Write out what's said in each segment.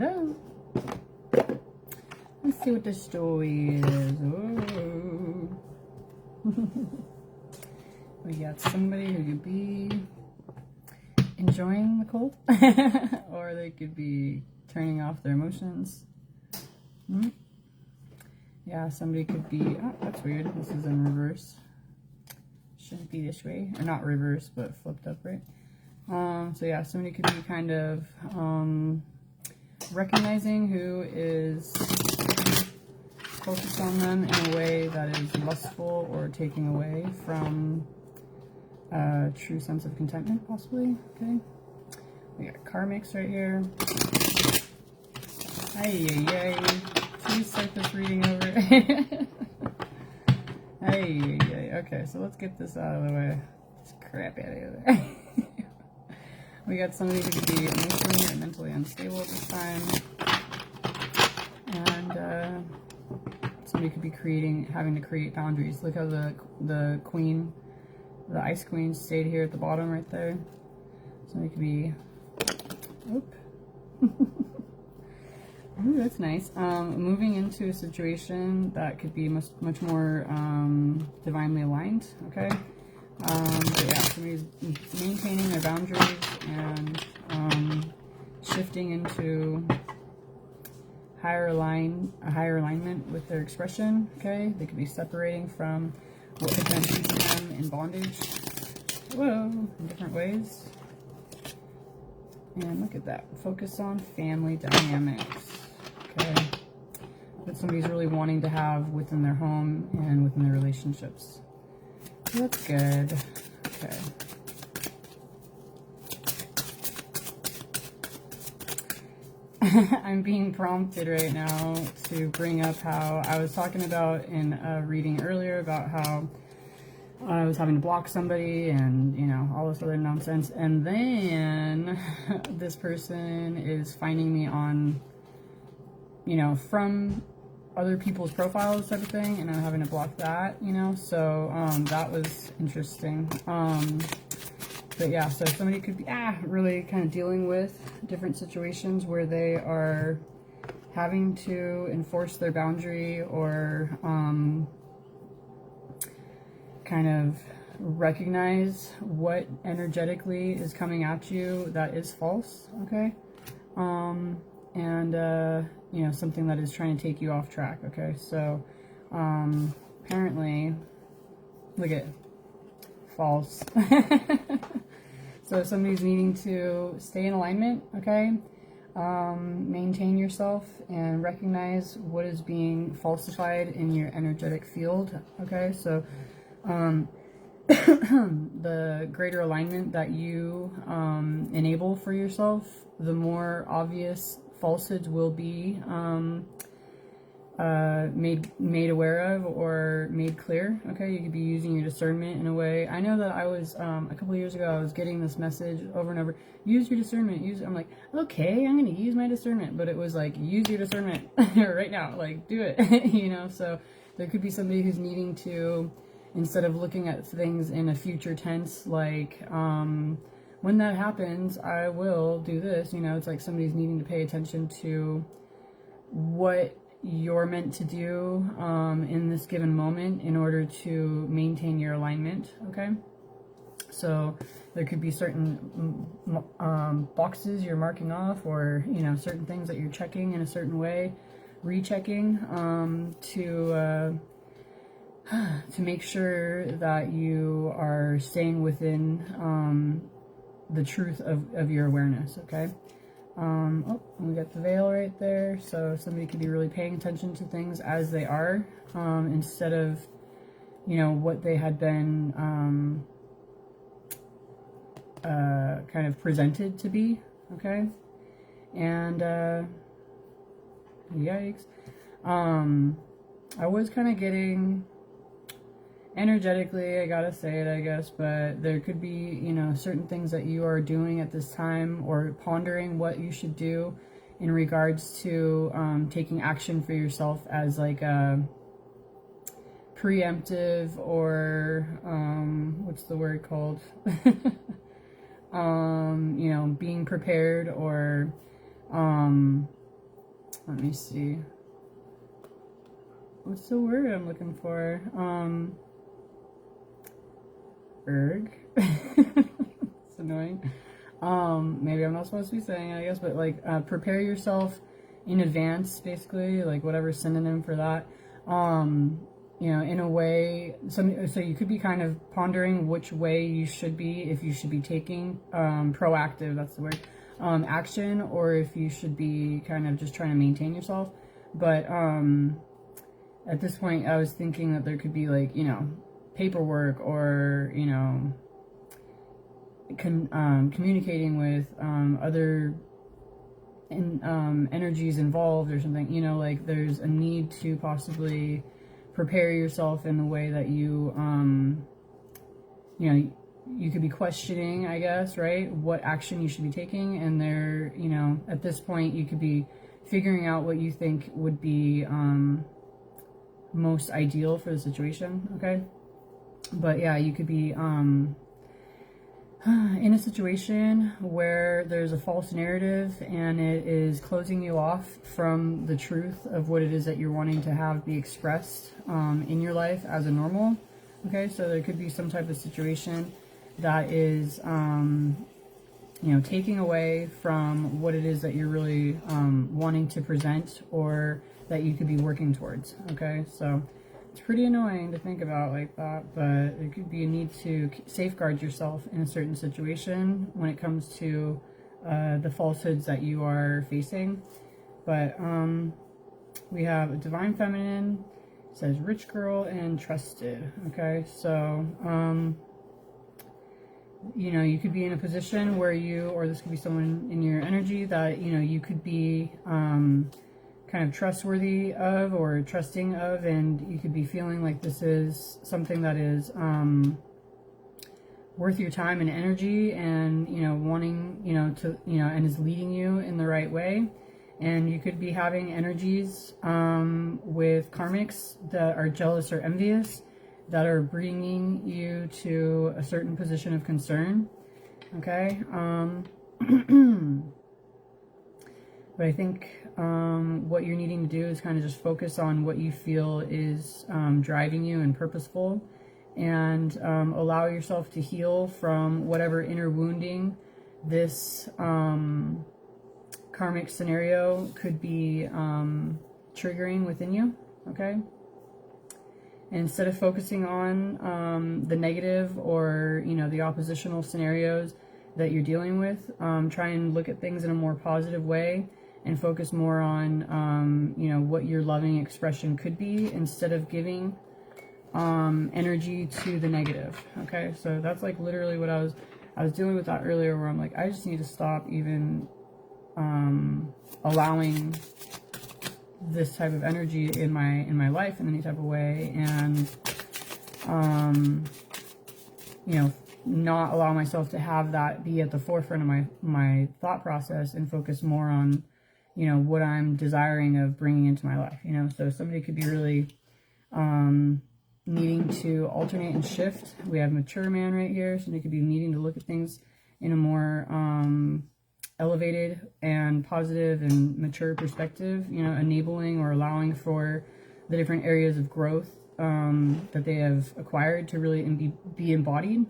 Hello. Let's see what the story is. Oh. We got somebody who could be enjoying the cold, or they could be turning off their emotions. Yeah, somebody could be, oh, that's weird. This is in reverse. Shouldn't be this way. Or not reverse, but flipped up, right? So yeah, somebody could be kind of recognizing who is focused on them in a way that is lustful or taking away from a true sense of contentment, possibly. Okay. We got karmics right here. Ay. Please start this reading over. Ay. Okay, so let's get this out of the way. This crap out of there. We got somebody who could be emotionally or mentally unstable at this time. And somebody could be having to create boundaries. Look how the queen, the ice queen, stayed here at the bottom right there. Somebody could be, oop. Ooh, that's nice. Moving into a situation that could be much more divinely aligned, okay? But yeah, somebody's maintaining their boundaries and shifting into a higher alignment with their expression, okay? They could be separating from what had been keeping them in bondage, in different ways. And look at that. Focus on family dynamics. Okay. What somebody's really wanting to have within their home and within their relationships. That's good. Okay. I'm being prompted right now to bring up how I was talking about in a reading earlier about how I was having to block somebody and, you know, all this other nonsense. And then this person is finding me on, you know, from other people's profiles type of thing. And I'm having to block that, you know. So that was interesting. But yeah, so somebody could be really kind of dealing with different situations where they are having to enforce their boundary or kind of recognize what energetically is coming at you that is false, okay? You know, something that is trying to take you off track, okay? So, apparently, look at false. So somebody's needing to stay in alignment, okay? Maintain yourself and recognize what is being falsified in your energetic field, okay? So, the greater alignment that you enable for yourself, the more obvious falsehoods will be made aware of or made clear. Okay, you could be using your discernment in a way. I know that I was a couple of years ago, I was getting this message over and over: use your discernment. I'm like, okay, I'm gonna use my discernment, but it was like, use your discernment right now, like do it. You know, so there could be somebody who's needing to, instead of looking at things in a future tense, like, when that happens, I will do this, you know, it's like somebody's needing to pay attention to what you're meant to do in this given moment in order to maintain your alignment, okay? So there could be certain boxes you're marking off, or, you know, certain things that you're checking in a certain way, rechecking to make sure that you are staying within the truth of your awareness, okay? We got the veil right there, so somebody could be really paying attention to things as they are, instead of, you know, what they had been kind of presented to be, okay? And yikes. I was kind of getting, energetically, I gotta say it, I guess, but there could be, you know, certain things that you are doing at this time or pondering what you should do in regards to taking action for yourself as like a preemptive or what's the word called? You know, being prepared or Let me see. What's the word I'm looking for? Erg. It's annoying. Maybe I'm not supposed to be saying it, I guess, but like, prepare yourself in advance, basically, like whatever synonym for that. You know, in a way, so you could be kind of pondering which way you should be, if you should be taking, proactive, that's the word, action, or if you should be kind of just trying to maintain yourself. But, at this point, I was thinking that there could be like, you know, paperwork, or, you know, communicating with other energies involved or something, you know, like there's a need to possibly prepare yourself in the way that you, you know, you could be questioning, I guess, right, what action you should be taking, and there, you know, at this point you could be figuring out what you think would be most ideal for the situation, okay? But yeah, you could be in a situation where there's a false narrative and it is closing you off from the truth of what it is that you're wanting to have be expressed in your life as a normal. Okay, so there could be some type of situation that is, you know, taking away from what it is that you're really wanting to present, or that you could be working towards. Okay, so it's pretty annoying to think about like that, but there could be a need to safeguard yourself in a certain situation when it comes to the falsehoods that you are facing. But we have a Divine Feminine, says rich girl and trusted. Okay, so you know, you could be in a position where you, or this could be someone in your energy that, you know, you could be kind of trustworthy of, or trusting of, and you could be feeling like this is something that is worth your time and energy, and, you know, wanting, you know, to, you know, and is leading you in the right way. And you could be having energies with karmics that are jealous or envious, that are bringing you to a certain position of concern. Okay. But I think what you're needing to do is kind of just focus on what you feel is driving you and purposeful, and allow yourself to heal from whatever inner wounding this karmic scenario could be triggering within you. Okay. And instead of focusing on the negative, or, you know, the oppositional scenarios that you're dealing with, try and look at things in a more positive way, and focus more on, you know, what your loving expression could be, instead of giving energy to the negative. Okay, so that's like literally what I was dealing with that earlier, where I'm like, I just need to stop even allowing this type of energy in my life in any type of way, and you know, not allow myself to have that be at the forefront of my thought process, and focus more on, you know, what I'm desiring of bringing into my life. You know, so somebody could be really needing to alternate and shift. We have mature man right here, so they could be needing to look at things in a more elevated and positive and mature perspective, you know, enabling or allowing for the different areas of growth that they have acquired to really be embodied.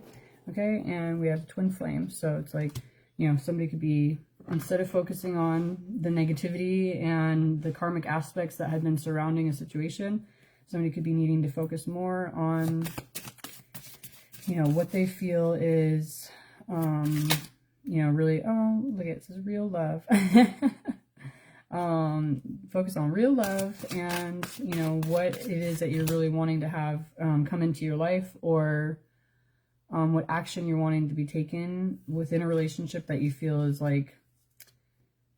Okay, and we have twin flames, so it's like, you know, somebody could be, instead of focusing on the negativity and the karmic aspects that have been surrounding a situation, somebody could be needing to focus more on, you know, what they feel is you know, really, oh, look, it says real love. Focus on real love, and, you know, what it is that you're really wanting to have come into your life, or what action you're wanting to be taken within a relationship that you feel is like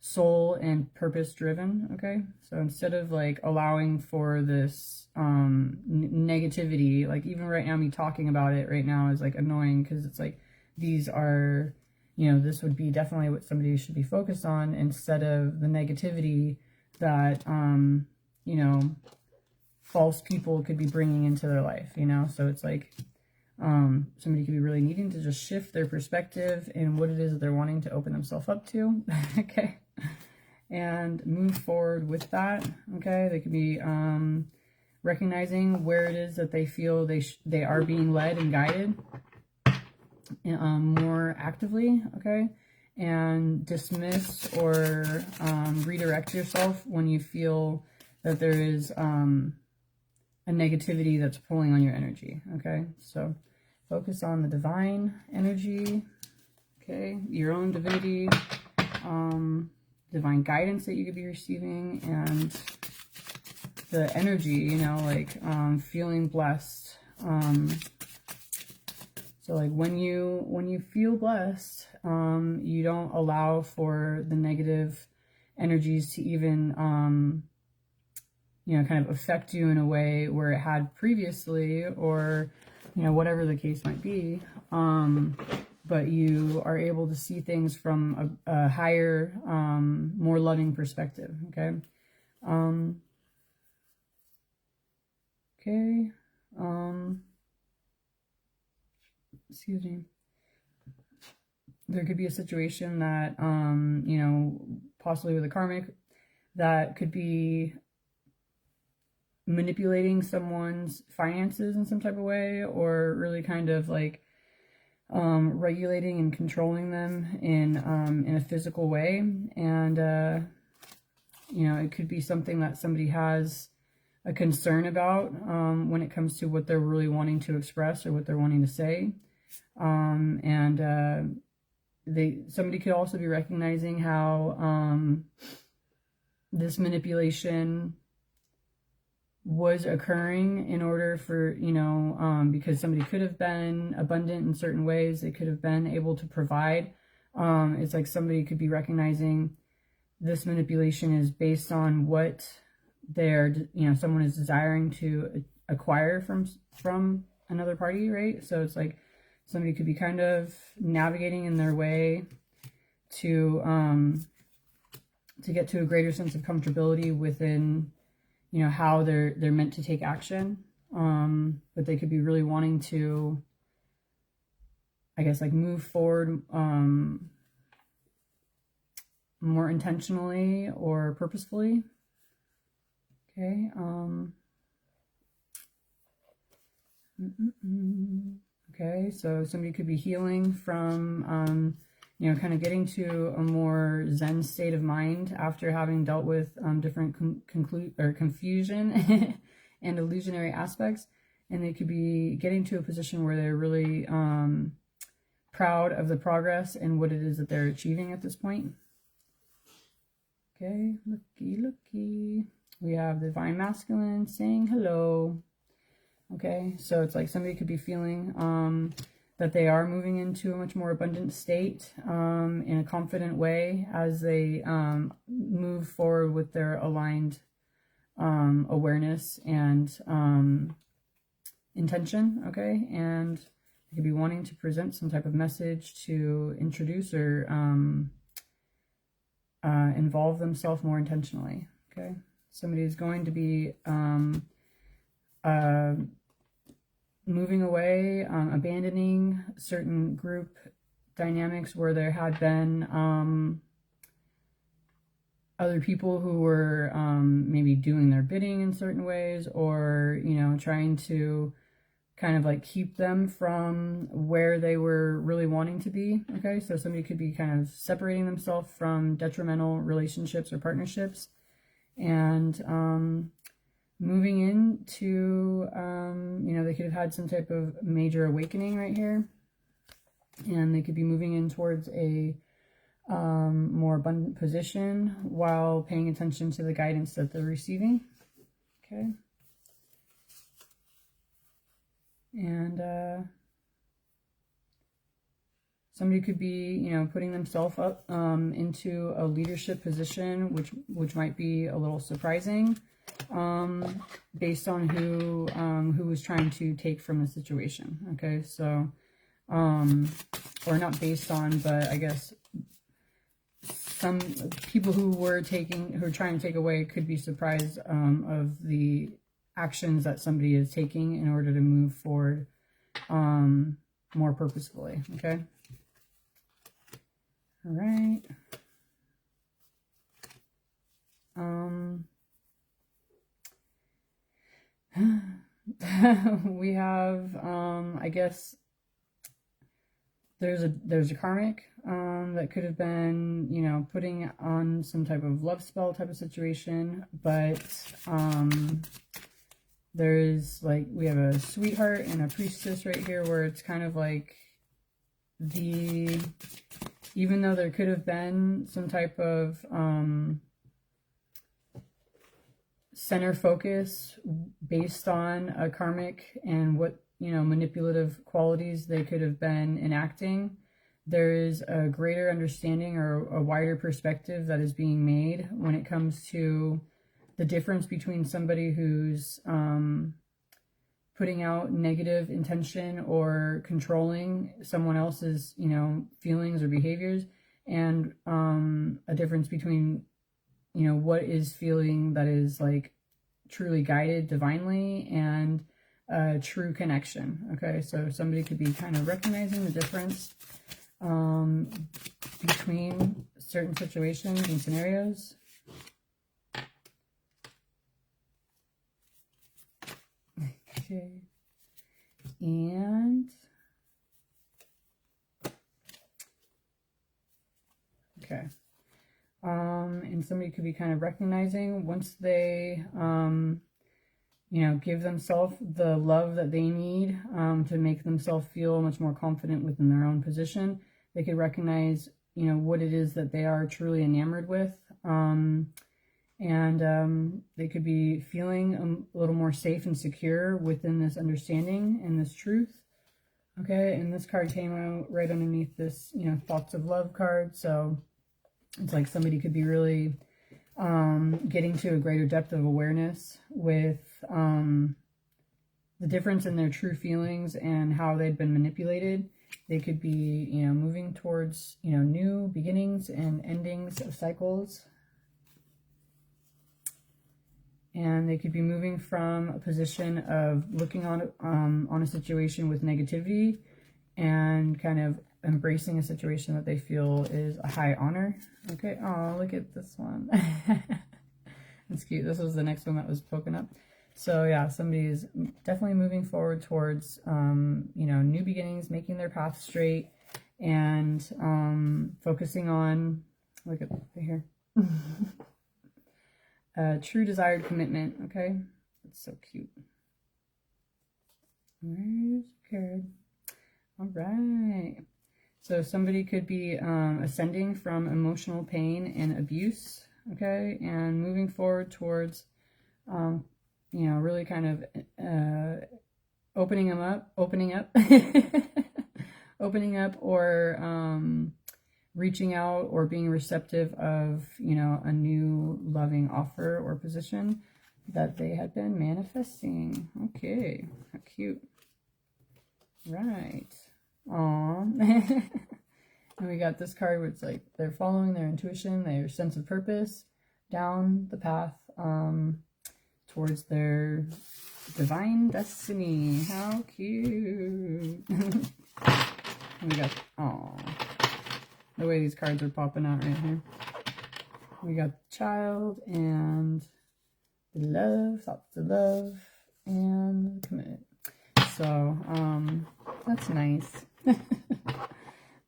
soul and purpose driven. Okay, so instead of like allowing for this negativity, like even right now, me talking about it right now is like annoying, because it's like, these are, you know, this would be definitely what somebody should be focused on, instead of the negativity that, you know, false people could be bringing into their life, you know? So it's like, somebody could be really needing to just shift their perspective and what it is that they're wanting to open themselves up to. Okay. and move forward with that. Okay, they could be recognizing where it is that they feel they are being led and guided more actively. Okay, and dismiss or redirect yourself when you feel that there is a negativity that's pulling on your energy. Okay, so focus on the divine energy, okay, your own divinity, divine guidance that you could be receiving, and the energy, you know, like feeling blessed. So like when you feel blessed, you don't allow for the negative energies to even you know, kind of affect you in a way where it had previously, or, you know, whatever the case might be. But you are able to see things from a higher, more loving perspective. Okay. Okay. Excuse me. There could be a situation that, you know, possibly with a karmic, that could be manipulating someone's finances in some type of way, or really kind of like regulating and controlling them in a physical way. And you know, it could be something that somebody has a concern about when it comes to what they're really wanting to express or what they're wanting to say. And somebody could also be recognizing how this manipulation was occurring in order for, you know, because somebody could have been abundant in certain ways, they could have been able to provide. It's like somebody could be recognizing this manipulation is based on what they're, you know, someone is desiring to acquire from another party, right? So it's like somebody could be kind of navigating in their way to get to a greater sense of comfortability within, you know, how they're meant to take action. But they could be really wanting to, I guess, like move forward more intentionally or purposefully. Okay. Okay, so somebody could be healing from, you know, kind of getting to a more Zen state of mind after having dealt with different confusion and illusionary aspects. And they could be getting to a position where they're really proud of the progress and what it is that they're achieving at this point. Okay, looky. We have the Divine Masculine saying hello. Okay, so it's like somebody could be feeling that they are moving into a much more abundant state in a confident way as they move forward with their aligned awareness and intention. Okay, and they could be wanting to present some type of message to introduce or involve themselves more intentionally. Okay, somebody is going to be moving away, abandoning certain group dynamics where there had been other people who were maybe doing their bidding in certain ways, or, you know, trying to kind of like keep them from where they were really wanting to be. Okay, so somebody could be kind of separating themselves from detrimental relationships or partnerships and moving into, you know, they could have had some type of major awakening right here, and they could be moving in towards a more abundant position while paying attention to the guidance that they're receiving. Okay. And somebody could be, you know, putting themselves up into a leadership position, which might be a little surprising, based on who was trying to take from the situation. Okay, so or not based on, but I guess some people who were trying to take away could be surprised of the actions that somebody is taking in order to move forward more purposefully. Okay, all right. we have, I guess there's a karmic that could have been, you know, putting on some type of love spell type of situation, but there's like, we have a sweetheart and a priestess right here, where it's kind of like even though there could have been some type of center focus based on a karmic and what, you know, manipulative qualities they could have been enacting, there is a greater understanding or a wider perspective that is being made when it comes to the difference between somebody who's putting out negative intention or controlling someone else's, you know, feelings or behaviors, and a difference between, you know, what is feeling that is like truly guided divinely and true connection. Okay, so somebody could be kind of recognizing the difference between certain situations and scenarios. Okay, and okay. And somebody could be kind of recognizing once they, you know, give themselves the love that they need to make themselves feel much more confident within their own position, they could recognize, you know, what it is that they are truly enamored with. And they could be feeling a little more safe and secure within this understanding and this truth. Okay, and this card came out right underneath this, you know, thoughts of love card. So it's like somebody could be really getting to a greater depth of awareness with the difference in their true feelings and how they've been manipulated. They could be, you know, moving towards, you know, new beginnings and endings of cycles. And they could be moving from a position of looking on a situation with negativity and kind of embracing a situation that they feel is a high honor. Okay, oh, look at this one. That's cute. This was the next one that was poking up. So yeah, somebody is definitely moving forward towards, you know, new beginnings, making their path straight, and focusing on, look at right here. True desired commitment. Okay, that's so cute. Where's the card? All right. So somebody could be ascending from emotional pain and abuse. Okay, and moving forward towards, you know, really kind of opening up, opening up, or reaching out or being receptive of, you know, a new loving offer or position that they had been manifesting. Okay, how cute. Right. Aww. And we got this card where it's like they're following their intuition, their sense of purpose down the path towards their divine destiny. How cute. And we got, aww, the way these cards are popping out right here. We got the child and the love, thoughts of love, and the commitment. So, that's nice.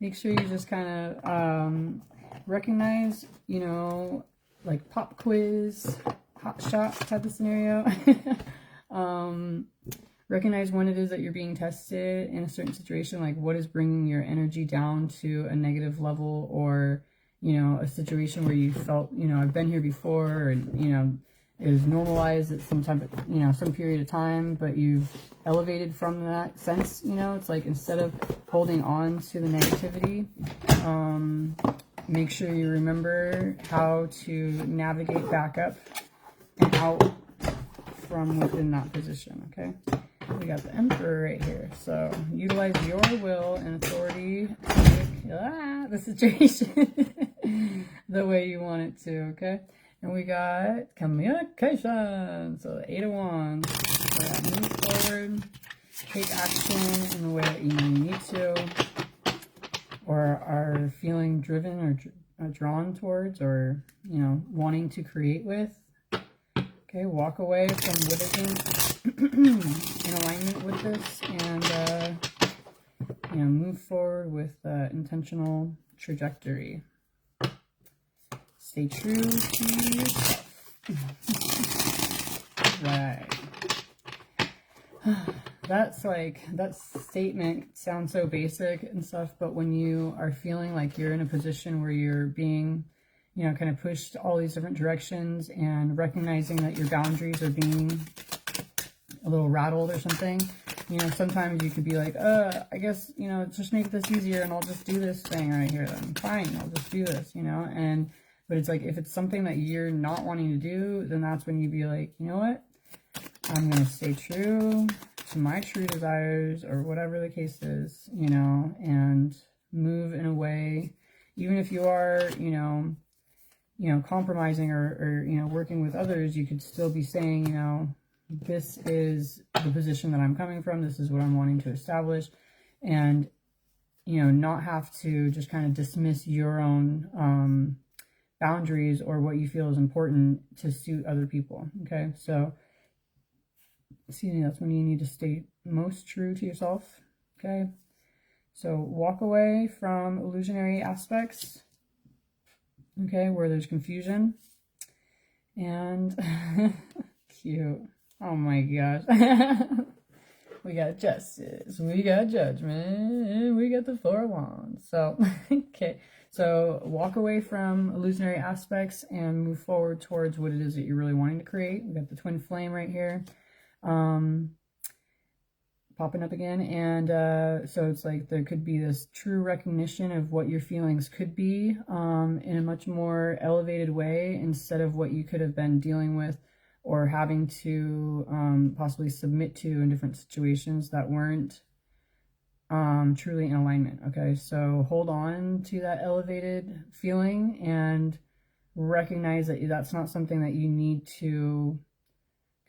Make sure you just kind of recognize, you know, like pop quiz, hot shot type of scenario. Recognize when it is that you're being tested in a certain situation, like what is bringing your energy down to a negative level, or, you know, a situation where you felt, you know, I've been here before, and, you know, it was normalized at some time, you know, some period of time, but you've elevated from that sense. You know, it's like, instead of holding on to the negativity, make sure you remember how to navigate back up and out from within that position. Okay, we got the Emperor right here, so utilize your will and authority to make the situation the way you want it to. Okay. And we got communication. So the 8 of Wands. So move forward, take action in the way that you know you need to, or are feeling driven or drawn towards, or, you know, wanting to create with. Okay, walk away from what isn't in alignment with this, and you know, move forward with intentional trajectory. Stay true to yourself. Right. That's like, that statement sounds so basic and stuff, but when you are feeling like you're in a position where you're being, you know, kind of pushed all these different directions, and recognizing that your boundaries are being a little rattled or something, you know, sometimes you could be like, I guess, you know, just make this easier and I'll just do this thing right here then. Fine, I'll just do this, you know, but it's like, if it's something that you're not wanting to do, then that's when you be like, you know what? I'm going to stay true to my true desires, or whatever the case is, you know, and move in a way, even if you are, you know, compromising or, you know, working with others, you could still be saying, you know, this is the position that I'm coming from. This is what I'm wanting to establish. And, you know, not have to just kind of dismiss your own boundaries or what you feel is important to suit other people. Okay. So, excuse me, that's when you need to stay most true to yourself. Okay. So walk away from illusionary aspects. Okay. Where there's confusion. And cute. Oh my gosh. We got justice, we got judgment, we got the Four of Wands. So, okay. So walk away from illusionary aspects and move forward towards what it is that you're really wanting to create. We got the twin flame right here. Popping up again. And so it's like there could be this true recognition of what your feelings could be in a much more elevated way, instead of what you could have been dealing with or having to possibly submit to in different situations that weren't truly in alignment. Okay, so hold on to that elevated feeling and recognize that that's not something that you need to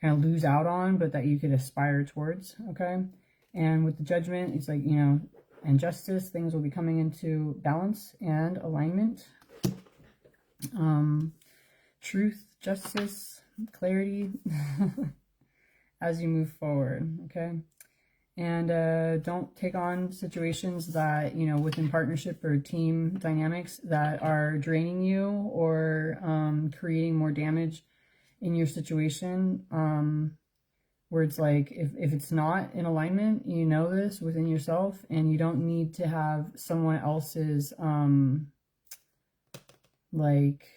kind of lose out on, but that you could aspire towards. Okay, and with the judgment, it's like, you know, and justice, things will be coming into balance and alignment. Truth, justice, clarity as you move forward. Okay, and don't take on situations that, you know, within partnership or team dynamics that are draining you or creating more damage in your situation, where it's like, if it's not in alignment, you know this within yourself, and you don't need to have someone else's like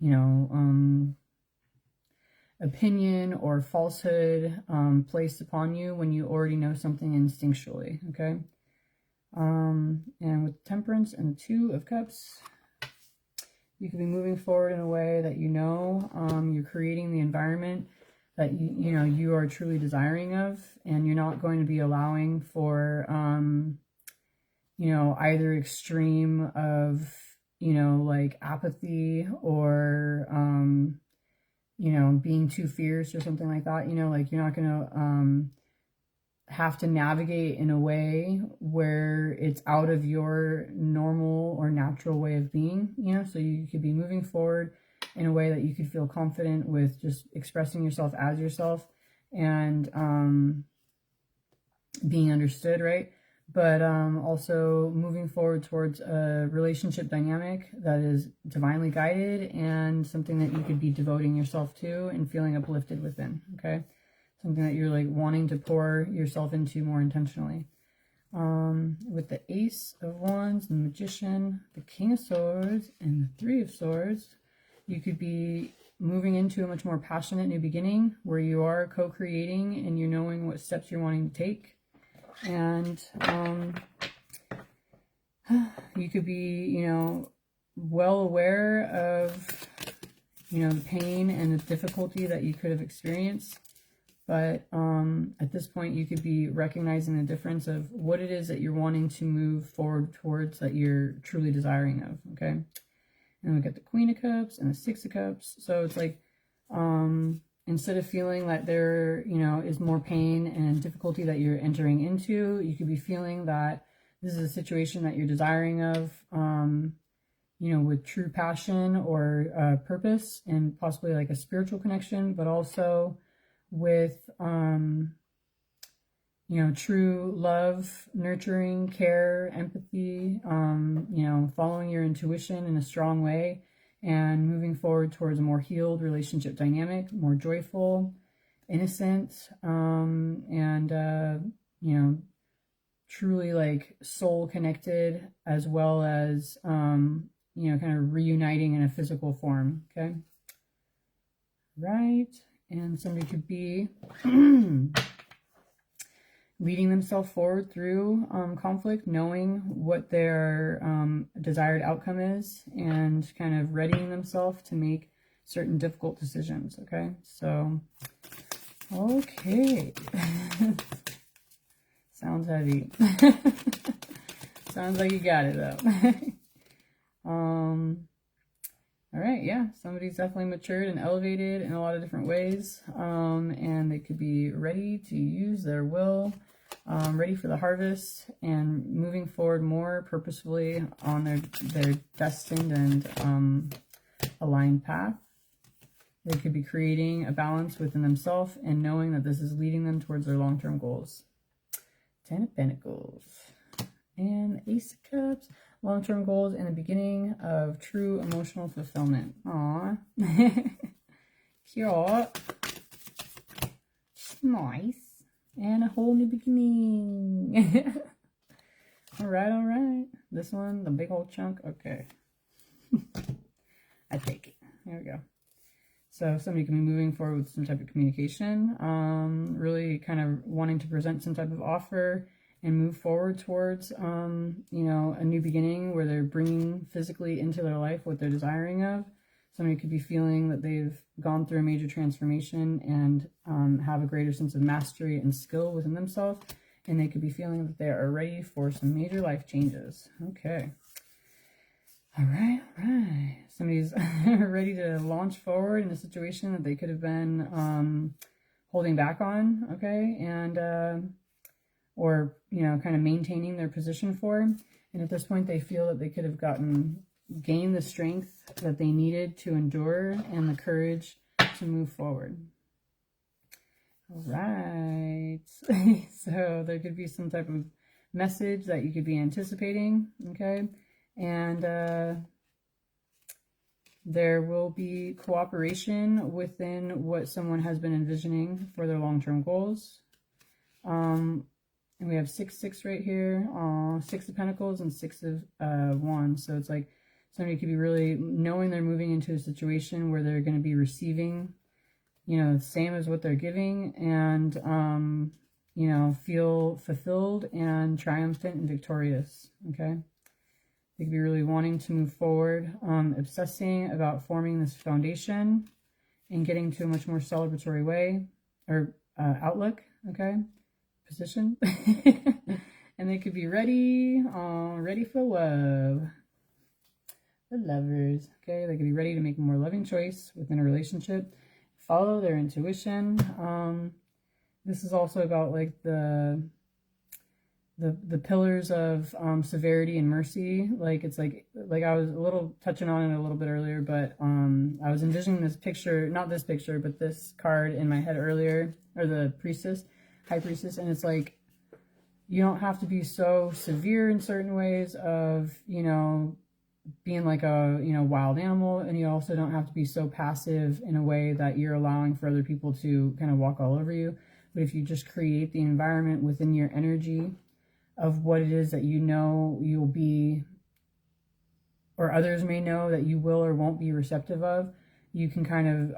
you know, opinion or falsehood placed upon you when you already know something instinctually. Okay, and with Temperance and the Two of Cups, you could be moving forward in a way that, you know, you're creating the environment that you know you are truly desiring of, and you're not going to be allowing for you know, either extreme of, you know, like apathy or you know, being too fierce or something like that. You know, like you're not gonna have to navigate in a way where it's out of your normal or natural way of being, you know. So you could be moving forward in a way that you could feel confident with just expressing yourself as yourself and being understood, right? But also moving forward towards a relationship dynamic that is divinely guided and something that you could be devoting yourself to and feeling uplifted within. Okay, something that you're like wanting to pour yourself into more intentionally. With the Ace of Wands, the Magician, the King of Swords, and the Three of Swords, you could be moving into a much more passionate new beginning where you are co-creating and you're knowing what steps you're wanting to take. And you could be, you know, well aware of, you know, the pain and the difficulty that you could have experienced. But at this point, you could be recognizing the difference of what it is that you're wanting to move forward towards, that you're truly desiring of. Okay. And we got the Queen of Cups and the Six of Cups. So it's like, instead of feeling that there, you know, is more pain and difficulty that you're entering into, you could be feeling that this is a situation that you're desiring of, you know, with true passion or purpose, and possibly like a spiritual connection, but also with, you know, true love, nurturing, care, empathy, you know, following your intuition in a strong way and moving forward towards a more healed relationship dynamic, more joyful, innocent, and, you know, truly like soul connected, as well as, you know, kind of reuniting in a physical form. Okay. Right. And somebody could be leading themselves forward through conflict, knowing what their desired outcome is, and kind of readying themselves to make certain difficult decisions. Okay. So, okay. Sounds heavy. Sounds like you got it though. All right, yeah, somebody's definitely matured and elevated in a lot of different ways, and they could be ready to use their will, ready for the harvest, and moving forward more purposefully on their destined and aligned path. They could be creating a balance within themselves and knowing that this is leading them towards their long-term goals. 10 of Pentacles and Ace of Cups. Long-term goals and the beginning of true emotional fulfillment. Aww. Cute. Nice. And a whole new beginning. Alright, alright. This one, the big old chunk. Okay. I take it. There we go. So somebody can be moving forward with some type of communication, really kind of wanting to present some type of offer and move forward towards, you know, a new beginning where they're bringing physically into their life what they're desiring of. Somebody could be feeling that they've gone through a major transformation and have a greater sense of mastery and skill within themselves, and they could be feeling that they are ready for some major life changes. Okay. All right, all right. Somebody's ready to launch forward in a situation that they could have been holding back on, okay, and or, you know, kind of maintaining their position for. And at this point, they feel that they could have gained the strength that they needed to endure and the courage to move forward. All right. So there could be some type of message that you could be anticipating, okay? And there will be cooperation within what someone has been envisioning for their long-term goals. And we have 6-6 right here, 6 of Pentacles and 6 of Wands. So it's like somebody could be really knowing they're moving into a situation where they're going to be receiving, you know, the same as what they're giving, and, you know, feel fulfilled and triumphant and victorious, okay? They could be really wanting to move forward, obsessing about forming this foundation and getting to a much more celebratory way or outlook, okay? Position. And they could be ready, ready for love. The Lovers, okay? They could be ready to make a more loving choice within a relationship. Follow their intuition. This is also about like the pillars of severity and mercy. Like it's like I was a little touching on it a little bit earlier, but I was envisioning this picture, not this picture, but this card in my head earlier, or the priestess, high priestess, and it's like you don't have to be so severe in certain ways of, you know, being like a, you know, wild animal, and you also don't have to be so passive in a way that you're allowing for other people to kind of walk all over you. But if you just create the environment within your energy of what it is that you know you'll be, or others may know that you will or won't be receptive of, you can kind of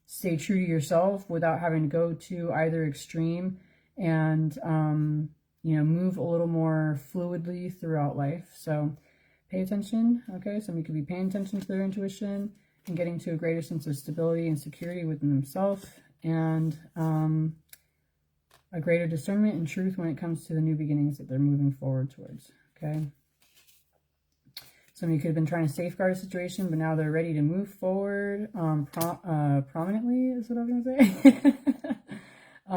stay true to yourself without having to go to either extreme, and you know, move a little more fluidly throughout life. So pay attention, okay? Somebody could be paying attention to their intuition and getting to a greater sense of stability and security within themselves, and a greater discernment and truth when it comes to the new beginnings that they're moving forward towards, okay? Somebody could have been trying to safeguard a situation, but now they're ready to move forward prominently, is what I was going to say. I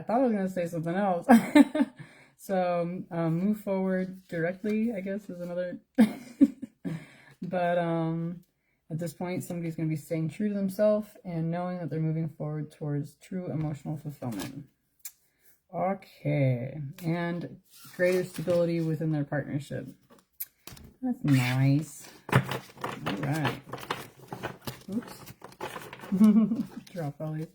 thought I was going to say something else. So move forward directly, I guess, is another. But at this point, somebody's going to be staying true to themselves and knowing that they're moving forward towards true emotional fulfillment. Okay, and greater stability within their partnership. That's nice. All right. Oops. Drop all these.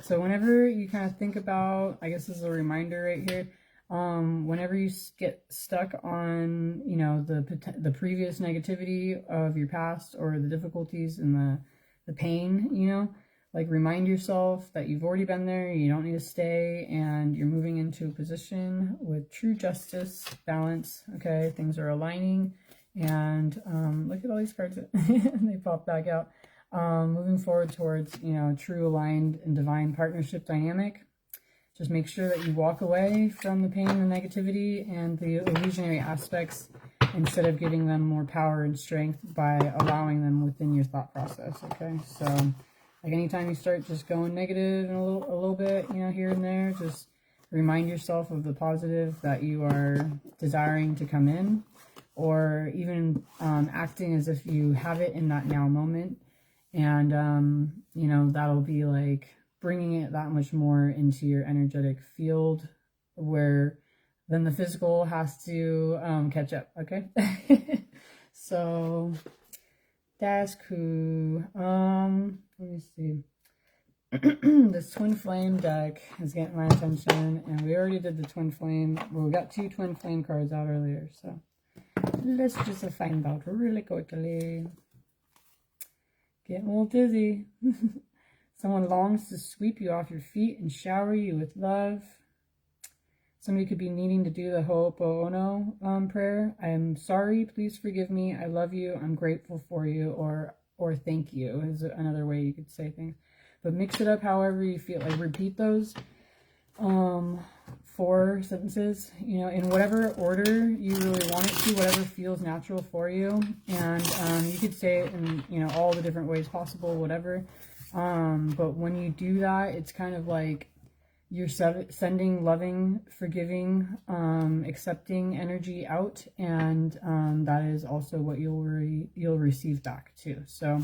So whenever you kind of think about, I guess this is a reminder right here, whenever you get stuck on, you know, the previous negativity of your past or the difficulties and the pain, you know, like remind yourself that you've already been there, you don't need to stay, and you're moving into a position with true justice, balance, okay? Things are aligning, and look at all these cards, they pop back out. Moving forward towards, you know, true aligned and divine partnership dynamic. Just make sure that you walk away from the pain and negativity and the illusionary aspects instead of giving them more power and strength by allowing them within your thought process, okay? So, like anytime you start just going negative and a little bit, you know, here and there, just remind yourself of the positive that you are desiring to come in, or even acting as if you have it in that now moment. And, you know, that'll be like bringing it that much more into your energetic field where then the physical has to catch up, okay? So that's cool. Let me see. This Twin Flame deck is getting my attention, and we already did the Twin Flame. Well, we got 2 Twin Flame cards out earlier, so let's just find out really quickly. Getting a little dizzy. Someone longs to sweep you off your feet and shower you with love. Somebody could be needing to do the Ho'oponopono prayer. I am sorry, please forgive me, I love you, I'm grateful for you, or thank you is another way you could say things. But mix it up however you feel. Like repeat those 4 sentences, you know, in whatever order you really want it to, whatever feels natural for you. And you could say it in, you know, all the different ways possible, whatever. But when you do that, it's kind of like you're sending loving, forgiving, accepting energy out, and that is also what you'll receive back too. So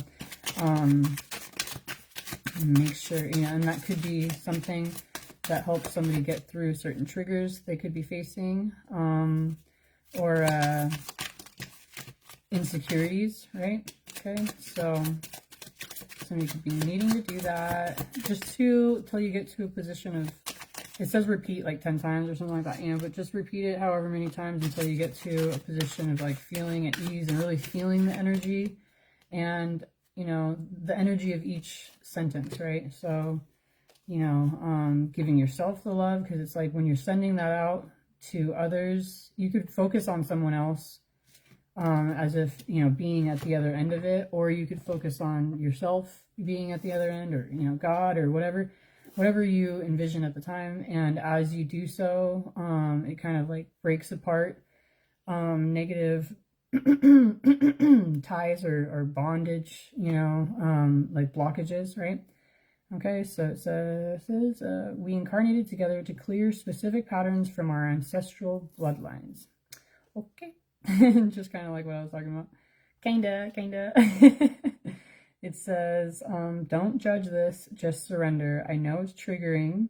make sure, you know, and that could be something that helps somebody get through certain triggers they could be facing, or insecurities, right? Okay, so somebody could be needing to do that just till you get to a position of, it says repeat like 10 times or something like that, you know, but just repeat it however many times until you get to a position of like feeling at ease and really feeling the energy and, you know, the energy of each sentence, right? So, you know, giving yourself the love, because it's like when you're sending that out to others, you could focus on someone else as if, you know, being at the other end of it, or you could focus on yourself being at the other end, or, you know, God, or whatever you envision at the time. And as you do so, it kind of like breaks apart negative ties or bondage, you know, like blockages, right? Okay, so it says, we incarnated together to clear specific patterns from our ancestral bloodlines. Okay, just kind of like what I was talking about. Kinda. It says, don't judge this, just surrender. I know it's triggering,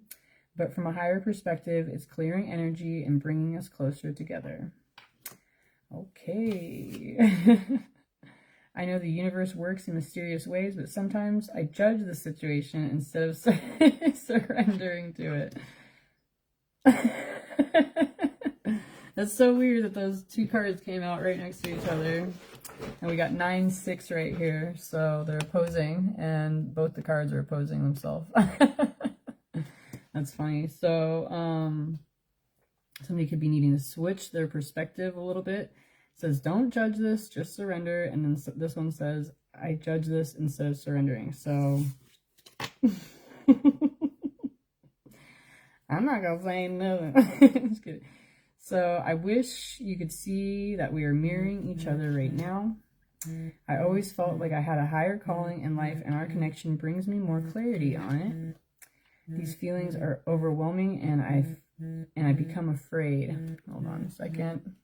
but from a higher perspective, it's clearing energy and bringing us closer together. Okay. I know the universe works in mysterious ways, but sometimes I judge the situation instead of surrendering to it. That's so weird that those 2 cards came out right next to each other. And we got 9, 6 right here. So they're opposing, and both the cards are opposing themselves. That's funny. So somebody could be needing to switch their perspective a little bit. It says, don't judge this, just surrender. And then this one says, I judge this instead of surrendering. So I'm not gonna say nothing. Just kidding. So I wish you could see that we are mirroring each other right now. I always felt like I had a higher calling in life, and our connection brings me more clarity on it. These feelings are overwhelming, and and I become afraid. Hold on a second.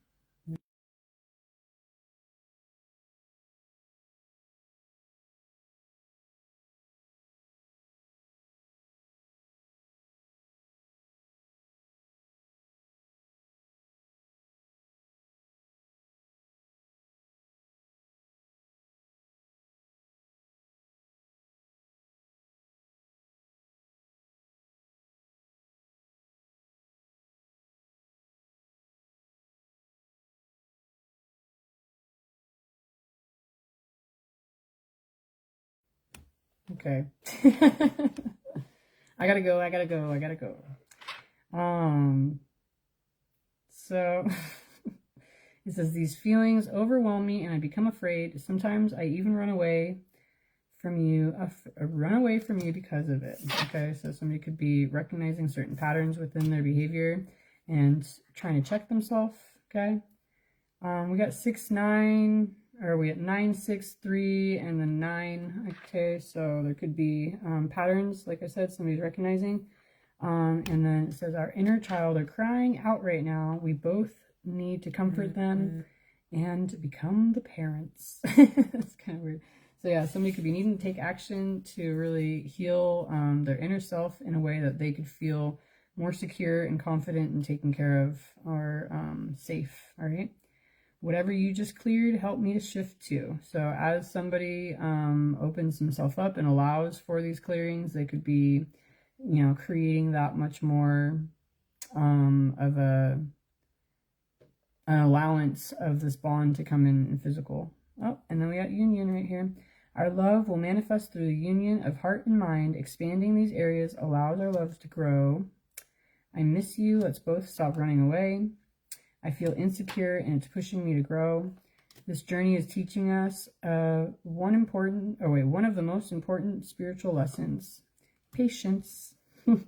Okay. I gotta go, I gotta go, I gotta go. So it says these feelings overwhelm me and I become afraid. Sometimes I even run away from you, run away from you because of it. Okay, so somebody could be recognizing certain patterns within their behavior and trying to check themselves. Okay, we got 6 9, or we got 9 6 3 and then 9. Okay, so there could be patterns, like I said, somebody's recognizing. And then it says our inner child are crying out right now. We both need to comfort them and become the parents. It's kind of weird. So yeah, somebody could be needing to take action to really heal their inner self in a way that they could feel more secure and confident and taken care of, or safe. All right. Whatever you just cleared, help me to shift to. So as somebody opens himself up and allows for these clearings, they could be, you know, creating that much more of an allowance of this bond to come in physical. Oh, and then we got union right here. Our love will manifest through the union of heart and mind. Expanding these areas allows our loves to grow. I miss you. Let's both stop running away. I feel insecure and it's pushing me to grow. This journey is teaching us one of the most important spiritual lessons: patience. The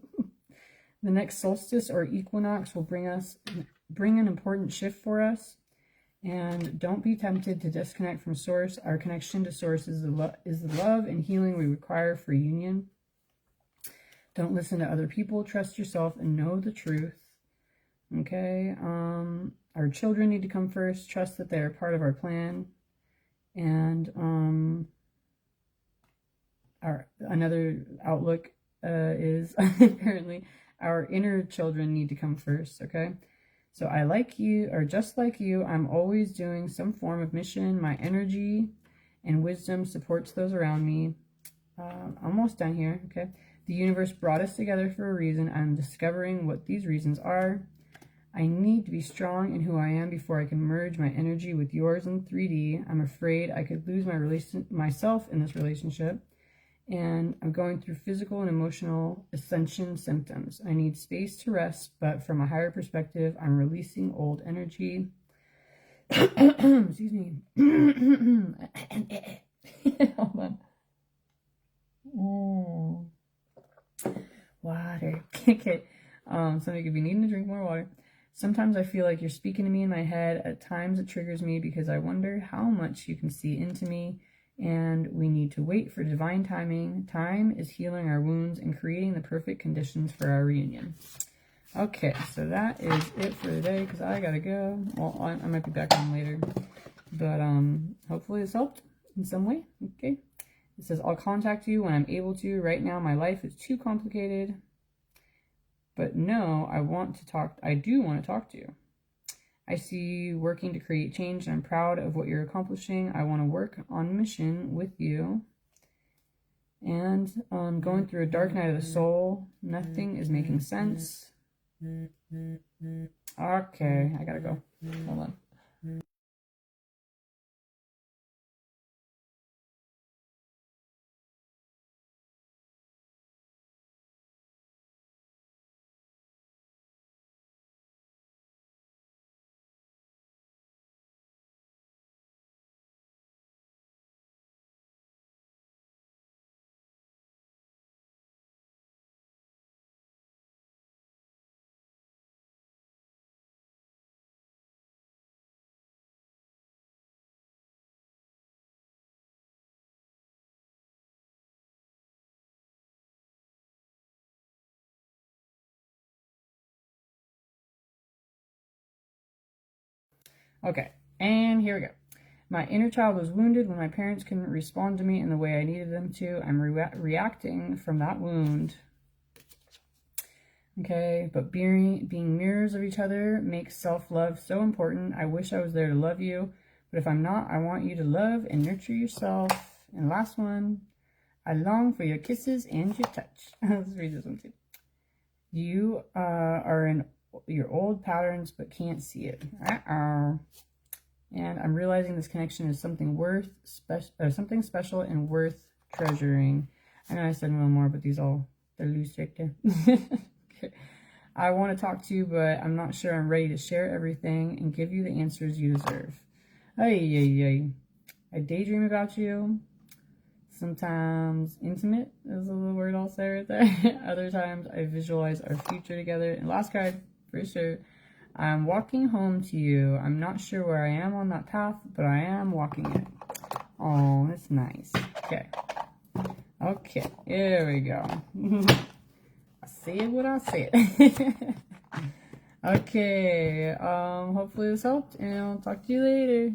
next solstice or equinox will bring an important shift for us. And don't be tempted to disconnect from source. Our connection to source is the love and healing we require for union. Don't listen to other people. Trust yourself and know the truth. Okay. Our children need to come first. Trust that they are part of our plan. And another outlook is apparently our inner children need to come first. Okay. So I like you, or just like you, I'm always doing some form of mission. My energy and wisdom supports those around me. Almost done here, okay? The universe brought us together for a reason. I'm discovering what these reasons are. I need to be strong in who I am before I can merge my energy with yours in 3D. I'm afraid I could lose myself in this relationship. And I'm going through physical and emotional ascension symptoms. I need space to rest, but from a higher perspective, I'm releasing old energy. Excuse me. Hold on. Water. Okay. Somebody could be needing to drink more water. Sometimes I feel like you're speaking to me in my head. At times it triggers me because I wonder how much you can see into me. And we need to wait for divine timing. Time is healing our wounds and creating the perfect conditions for our reunion. Okay, so that is it for today because I gotta go. Well, I might be back on later, but hopefully this helped in some way. Okay, it says I'll contact you when I'm able to. Right now, my life is too complicated, but no, I do want to talk to you. I see you working to create change, and I'm proud of what you're accomplishing. I want to work on mission with you. And going through a dark night of the soul. Nothing is making sense. Okay, I gotta go. Hold on. Okay, and here we go. My inner child was wounded when my parents couldn't respond to me in the way I needed them to. I'm reacting from that wound. Okay, but being mirrors of each other makes self-love so important. I wish I was there to love you, but if I'm not, I want you to love and nurture yourself. And last one, I long for your kisses and your touch. Let's read this one too. You are in your old patterns but can't see it. And I'm realizing this connection is something something special and worth treasuring. I know I said one more, but they're loose right there. Okay. I want to talk to you, but I'm not sure I'm ready to share everything and give you the answers you deserve. I daydream about you. Sometimes intimate is the word I'll say right there. Other times I visualize our future together. And last card, for sure. I'm walking home to you. I'm not sure where I am on that path, but I am walking it. Oh, that's nice. Okay. Okay, here we go. I say it what I said. Okay, hopefully this helped, and I'll talk to you later.